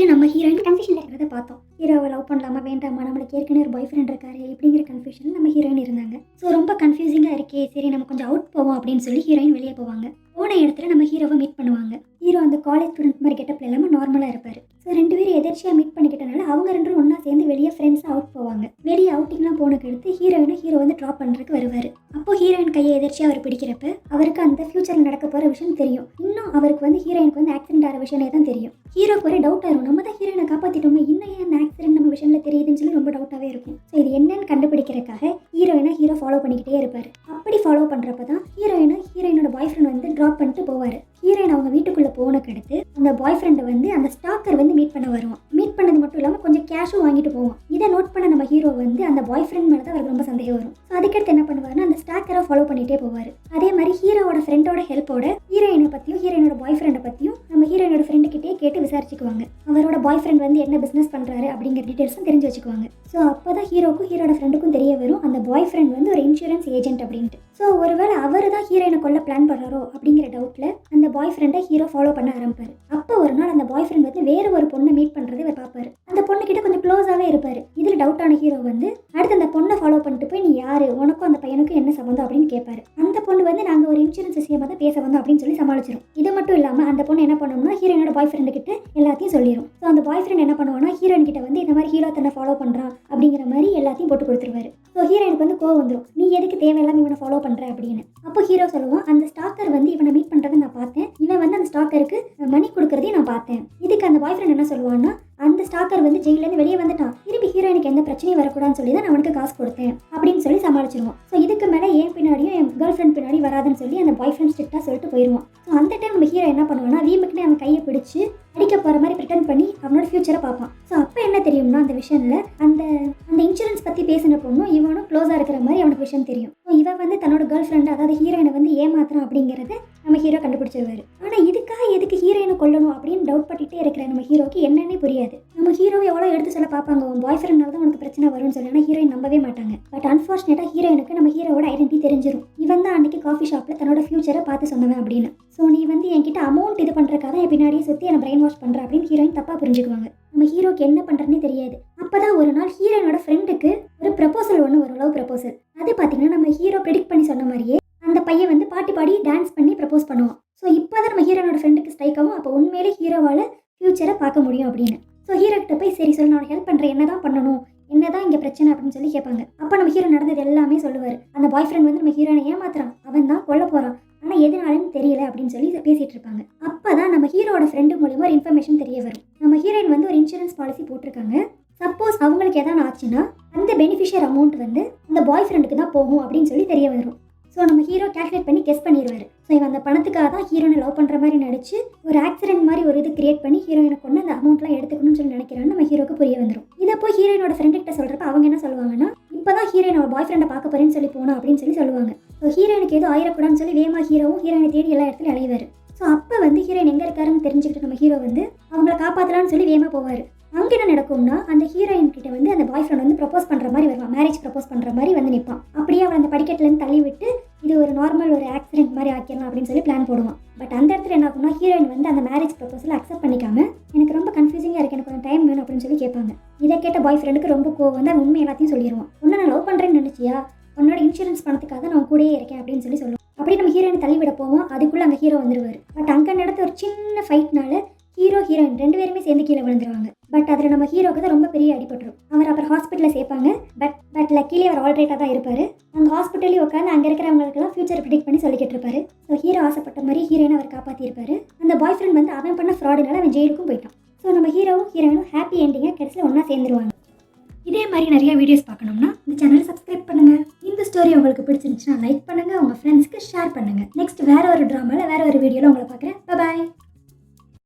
எபிசோட்ல நம்ம ஹீரோயின் கன்ஃபியூஷன்ல இருக்கிறத பார்த்தோம். ஹீரோவை லவ் பண்ணலாமா வேண்டாமா, நம்மளுக்கு ஏற்கனவே ஒரு பாய் ஃப்ரெண்ட் இருக்காரு இப்படிங்கிற கன்ஃபியூஷன் நம்ம ஹீரோயின் இருந்தாங்க. ஸோ ரொம்ப கன்ஃபியூசிங்காக இருக்கே, சரி நம்ம கொஞ்சம் அவுட் போவோம் அப்படின்னு சொல்லி ஹீரோயின் வெளியே போவாங்க. போன இடத்துல நம்ம ஹீரோவை மீட் பண்ணுவாங்க. ஹீரோ அந்த காலேஜ் ஸ்டூடெண்ட் மாதிரி கெட்டப்ல இல்லாமல் நார்மலாக இருப்பார். ஸோ ரெண்டு பேரும் எதிர்ச்சியாக மீட் பண்ணிக்கிட்டனால அவங்க ரெண்டும் ஒன்றா சேர்ந்து வெளியே ஃப்ரெண்ட்ஸாக அவுட் போவாங்க. வெளியே அவுட்டிங்லாம் போனதுக்கு அடுத்து ஹீரோ வந்து ட்ராப் பண்ணுறதுக்கு வருவார். அப்போ ஹீரோயின் கையை எதிர்ச்சியாக அவர் பிடிக்கிறப்ப அவருக்கு அந்த ஃபியூச்சரில் நடக்க போகிற விஷயம் தெரியும். இன்னும் அவருக்கு வந்து ஹீரோயினுக்கு வந்து ஆக்சிடென்ட் ஆகிற விஷயமே தான் தெரியும். ஹீரோக்கு ஒரு டவுட் ஆகும், நம்ம தான் ஹீரோயினை காப்பாற்றிட்டோமே, இன்னும் ஏன் அந்த ஆக்சிடென்ட் நம்ம விஷயத்தில் தெரியுதுன்னு சொல்லி ரொம்ப டவுட்டாகவே இருக்கும். ஸோ இது என்னன்னு கண்டுபிடிக்கிறதுக்காக ஹீரோ ஃபாலோ பண்ணிக்கிட்டே இருப்பார். அப்படி ஃபாலோ பண்ணுறப்ப தான் ஹீரோயினோட பாய் ஃப்ரெண்ட் வந்து ட்ராப் பண்ணிட்டு போவார். ஹீரோயின் அவங்க வீட்டுக்குள்ளே போனக்கு அடுத்து அந்த பாய் ஃப்ரெண்டை வந்து அந்த ஸ்டாக்கர் வந்து மீட் பண்ண வருவான். மீட் பண்ணது மட்டும் இல்லாமல் கொஞ்சம் கேஷும் வாங்கிட்டு போவான். இதை நோட் பண்ண நம்ம ஹீரோ வந்து அந்த பாய் ஃப்ரெண்ட் மேலே தான் அவருக்கு ரொம்ப சந்தேகம் வரும். ஸோ அதுக்கடுத்து என்ன பண்ணுவாருன்னா அந்த ஸ்டாக்கரை ஃபாலோ பண்ணிகிட்டே போவார். அதே மாதிரி ஹீரோவோட ஃப்ரெண்டோட ஹெல்ப்போட ஹீரோயினை பற்றியும் ஹீரோயினோட பாய் ஃப்ரெண்டை பற்றியும் நம்ம ஹீரோயினோட ஃப்ரெண்டுக்கிட்டே கேட்டு விசாரிச்சுக்குவாங்க. அவரோட பாய் ஃப்ரெண்ட் வந்து என்ன பிஸ்னஸ் பண்ணுறாரு அப்படிங்கிற டீட்டெயில்ஸும் தெரிஞ்சு வச்சுக்குவாங்க. ஸோ அப்போ தான் ஹீரோக்கும் ஹீரோட ஃப்ரெண்டுக்கும் தெரிய வரும் அந்த பாய் ஃப்ரெண்ட் வந்து ஒரு இன்சூரன்ஸ் ஏஜென்ட் அப்படின்ட்டு. ஸோ ஒருவேளை அவர் தான் ஹீரோயினை கொல்ல பிளான் பண்ணுறாரோ அப்படிங்கிற டவுட்டில் அந்த பாய் ஃப்ரெண்டை ஹீரோ ஃபாலோ பண்ண ஆரம்பிப்பார். அப்போ ஒரு நாள் அந்த பாய் ஃப்ரெண்ட் வந்து வேறு ஒரு பொண்ணை மீட் பண்ணுறது இவர் பார்ப்பாரு. அந்த பொண்ணுக்கிட்ட கொஞ்சம் க்ளோஸாகவே இருப்பார். இதில் டவுட்டான ஹீரோ வந்து அடுத்து அந்த பொண்ணை ஃபாலோ பண்ணிட்டு போய் நீ யார், உனக்கும் அந்த பையனுக்கும் என்ன சம்மந்தம் அப்படின்னு கேட்பாரு. அந்த பொண்ணு வந்து நாங்கள் ஒரு இன்சூரன்ஸ் விஷயமா தான் பேச வந்தோம் அப்படின்னு சொல்லி சமாளிச்சிடும். இது மட்டும் இல்லாமல் அந்த பொண்ணு என்ன பண்ணணும்னா ஹீரோயினோட பாய் ஃப்ரெண்டு கிட்ட எல்லாத்தையும் சொல்லிடும். ஸோ அந்த பாய் ஃப்ரெண்ட் என்ன பண்ணுவான்னா ஹீரோயின் கிட்ட வந்து இந்த மாதிரி ஹீரோ தன்னை ஃபாலோ பண்ணுறான் அப்படிங்கிற மாதிரி எல்லாத்தையும் போட்டு கொடுத்துருவாரு. ஸோ ஹீரோயினுக்கு வந்து கோவம் வந்துடும், நீ எதுக்கு தேவையில்லாமல் இவனை ஃபாலோ பண்ணுற அப்படின்னு. அப்போ ஹீரோ சொல்லுவான், அந்த ஸ்டாக்கர் வந்து இவனை மீட் பண்ணுறதை நான் பார்த்தேன், இவன் வந்து அந்த ஸ்டாக்கருக்கு மணி கொடுக்குறதையும் நான் பார்த்தேன். இதுக்கு அந்த பாய் ஃப்ரெண்ட் என்ன சொல்லுவான்னா அந்த ஸ்டாக்கர் வந்து ஜெயிலேருந்து வெளியே வந்துட்டான், திருப்பி ஹீரோயினுக்கு எந்த பிரச்சனையும் வரக்கூடாதுன்னு சொல்லி தான் நான் அவனுக்கு காசு கொடுத்தேன் அப்படின்னு சொல்லி சமாளிச்சிருவான். ஸோ இதுக்கு மேலே என் பின்னாடியும் என் கேர்ள் ஃப்ரெண்ட் பின்னாடி வராதுன்னு சொல்லி அந்த பாய் ஃப்ரெண்ட் ஸ்ட்ரிக்டாக சொல்லிட்டு போயிடுவான். ஸோ அந்த டைம் நம்ம ஹீரோ என்ன பண்ணுவான்னா வீமுக்குன்னு அவன் கையை பிடிச்சி அடிக்க போகிற மாதிரி ப்ரிட்டன் பண்ணி அவனோட ஃபியூச்சரை பார்ப்பான். ஸோ அப்போ என்ன தெரியும்னா அந்த விஷயத்தில் அந்த இன்சூரன்ஸ் பற்றி பேசின பொண்ணும் இவனும் க்ளோஸாக இருக்கிற மாதிரி அவனுக்கு விஷயம் தெரியும். ஸோ இவன் வந்து தன்னோட கேர்ள் ஃப்ரெண்ட் அதாவது ஹீரோயினை வந்து ஏமாத்துறான் அப்படிங்கிறத நம்ம ஹீரோ கண்டுபிடிச்சிருவாரு. ஆனால் இதுக்காக எதுக்கு ஹீரோயினை கொல்லணும் அப்படின்னு டவுட் பண்ணிட்டே இருக்கிற நம்ம ஹீரோக்கு என்னன்னே புரியாது. நம்ம ஹீரோவை எவ்வளோ எடுத்து சொல்ல பார்ப்பாங்க, உன் பாய் ஃப்ரெண்ட்னால தான் உனக்கு பிரச்சனை வரும்னு சொல்லி. ஆனால் ஹீரோயின் நம்பவே மாட்டாங்க. பட் அன்ஃபார்ச்சுனேட்டாக ஹீரோயினுக்கு நம்ம ஹீரோவோட ஐடென்டிட்டி தெரிஞ்சிடும். இவன் தான் அன்றைக்கி காஃபி ஷாப்பில் தன்னோட ஃபியூச்சரை பார்த்து சொன்னவன் அப்படின்னு. ஸோ நீ வந்து என்கிட்ட அமௌண்ட் இது பண்ணுறக்காக என் பின்னாடியே சுற்றி என்னை பிரெயின் வாஷ் பண்ணுற அப்படின்னு ஹீரோயின் தப்பாக புரிஞ்சுக்குவாங்க. நம்ம ஹீரோக்கு என்ன பண்ணுறதுனே தெரியாது. அப்போ தான் ஒரு நாள் ஹீரோயினோட ஃப்ரெண்டுக்கு ஒரு ப்ரப்போசல் ஒன்று ஒரு லவ் ப்ரப்போசல். அது பார்த்தீங்கன்னா நம்ம ஹீரோ ப்ரெடிக்ட் பண்ணி சொன்ன மாதிரியே அந்த பையன் வந்து பாடி டான்ஸ் பண்ணி ப்ரப்போஸ் பண்ணுவான். ஸோ இப்போ தான் நம்ம ஹீரோனோட ஃப்ரெண்டுக்கு ஸ்ட்ரைக் ஆகும், அப்போ உண்மையிலே ஹீரோவால் ஃபியூச்சரை பார்க்க முடியும் அப்படின்னு. ஸோ ஹீரோ கிட்ட போய் சரி சொல்லி நான் ஹெல்ப் பண்ணுறேன், என்ன தான் பண்ணணும், என்ன தான் இங்கே பிரச்சனை அப்படின்னு சொல்லி கேட்பாங்க. அப்போ நம்ம ஹீரோ நடந்தது எல்லாமே சொல்லுவார். அந்த பாய் ஃப்ரெண்ட் வந்து நம்ம ஹீரோனை ஏமாத்துறான், அவன் தான் கொல்ல போகிறான், ஆனால் எதுனாலும் தெரியல அப்படின்னு சொல்லி பேசிகிட்டு இருப்பாங்க. அப்போ தான் நம்ம ஹீரோட ஃப்ரெண்டு மூலியமாக ஒரு இன்ஃபர்மேஷன் தெரிய வரும். நம்ம ஹீரோயின் வந்து ஒரு இன்சூரன்ஸ் பாலிசி போட்டிருக்காங்க. சப்போஸ் அவங்களுக்கு எதாவது ஆச்சுன்னா அந்த பெனிஃபிஷியர் அமௌண்ட் வந்து அந்த பாய் ஃப்ரெண்டுக்கு தான் போகும் அப்படின்னு சொல்லி தெரிய வரும். ஸோ நம்ம ஹீரோ கேல்குலேட் பண்ணி கெஸ் பண்ணிடுவார். ஸோ இவன் அந்த பணத்துக்காக தான் ஹீரோனை லவ் பண்ணுற மாதிரி நடிச்சு ஒரு ஆக்சிடென்ட் மாதிரி ஒரு இது கிரியேட் பண்ணி ஹீரோயினை கொண்டு அந்த அமௌண்ட்லாம் எடுத்துக்கணும்னு சொல்லி நினைக்கிறான்னு நம்ம ஹீரோக்கு புரிய வந்துடும். இதை போய் ஹீரோயினோட ஃப்ரெண்டு கிட்ட சொல்கிறப்ப அவங்க என்ன சொல்லுவாங்கன்னா இப்போ தான் ஹீரோயினோட பாய் ஃப்ரெண்டை பார்க்க போறேன்னு சொல்லி போனோம் அப்படின்னு சொல்லி சொல்லுவாங்க. ஸோ ஹீரோயினுக்கு எதுவும் ஆயிடக்கூடாதுன்னு சொல்லி வேமா ஹீரோவும் ஹீரோயினை தேடி எல்லா இடத்துலையும் அலைவார். ஸோ அப்போ வந்து ஹீரோயின் எங்கே இருக்காருன்னு தெரிஞ்சுக்கிட்டு நம்ம ஹீரோ வந்து அவங்கள காப்பாற்றலான்னு சொல்லி வேமா போவார். அங்கே என்ன நடக்கும்னா அந்த ஹீரோயின் கிட்ட வந்து அந்த பாய் ஃப்ரெண்ட் வந்து ப்ரப்போஸ் பண்ணுற மாதிரி வருவான், மேரேஜ் ப்ரப்போஸ் பண்ணுற மாதிரி வந்து நிற்பான். அப்படியே அவன் அந்த படிக்கட்டுலேருந்து தள்ளி விட்டு இது ஒரு நார்மல் ஒரு ஆக்சிடென்ட் மாதிரி ஆக்கிடலாம் அப்படின்னு சொல்லி பிளான் போடுவான். பட் அந்த இடத்துல என்ன ஆகும்னா ஹீரோயின் வந்து அந்த மேரேஜ் ப்ரப்போஸில் அக்செப்ட் பண்ணிக்காம எனக்கு ரொம்ப கன்ஃபியூசிங்காக இருக்குது, எனக்கு கொஞ்சம் டைம் வேணும் அப்படின்னு சொல்லி கேட்பாங்க. இதை கேட்ட பாய் ஃப்ரெண்டுக்கு ரொம்ப கோவம் வந்து அவன் உண்மை எல்லாத்தையும் சொல்லிடுவான். ஒன்று நான் லவ் பண்ணுறேன்னு நினச்சியா, உன்னோட இன்சூரன்ஸ் பணத்துக்காக நான் கூடயே இருக்கேன் அப்படின்னு சொல்லி சொல்லுவோம். அப்படி நம்ம ஹீரோயின் தள்ளி விட போவோம். அதுக்குள்ளே அங்கே ஹீரோ வந்துடுவார். பட் அங்கே நடத்த ஒரு சின்ன ஃபைட்னால ஹீரோயின் ரெண்டு பேருமே சேர்ந்து கீழே விழுந்துருவாங்க. பட் அதில் நம்ம ஹீரோக்கு தான் ரொம்ப பெரிய அடிபட்டுரும். அவர் அப்புறம் ஹாஸ்பிட்டலில் சேர்ப்பாங்க. பட் லக்கிலி அவர் ஆல்ரைட்டாக தான் இருப்பார். அந்த ஹாஸ்பிட்டலே உட்காந்து அங்கே இருக்கிறவங்களுக்குலாம் ஃபியூச்சர் ப்ரிடிக்ட் பண்ணி சொல்லிக்கிட்டு இருப்பாரு. ஸோ ஹீரோ ஆசைப்பட்ட மாதிரி ஹீரோயினை அவர் காப்பாற்றிருப்பாரு. அந்த பாய் ஃப்ரெண்ட் வந்து அவன் பண்ண ஃப்ராடுனால அவன் ஜெயிலுக்கும் போயிட்டான். ஸோ நம்ம ஹீரோவும் ஹீரோயினும் ஹாப்பி எண்டிங்காக கடைசியில் ஒன்றா சேர்ந்துருவாங்க. இதே மாதிரி நிறைய வீடியோஸ் பார்க்கணும்னா இந்த சேனலை சப்ஸ்கிரைப் பண்ணுங்கள். இந்த ஸ்டோரி உங்களுக்கு பிடிச்சிருந்துச்சுன்னா லைக் பண்ணுங்கள், உங்கள் ஃப்ரெண்ட்ஸ்க்கு ஷேர் பண்ணுங்கள். நெக்ஸ்ட் வேறு ஒரு ட்ராமாவில் வேறு ஒரு வீடியோவில் உங்களை பார்க்குறேன். பாய்.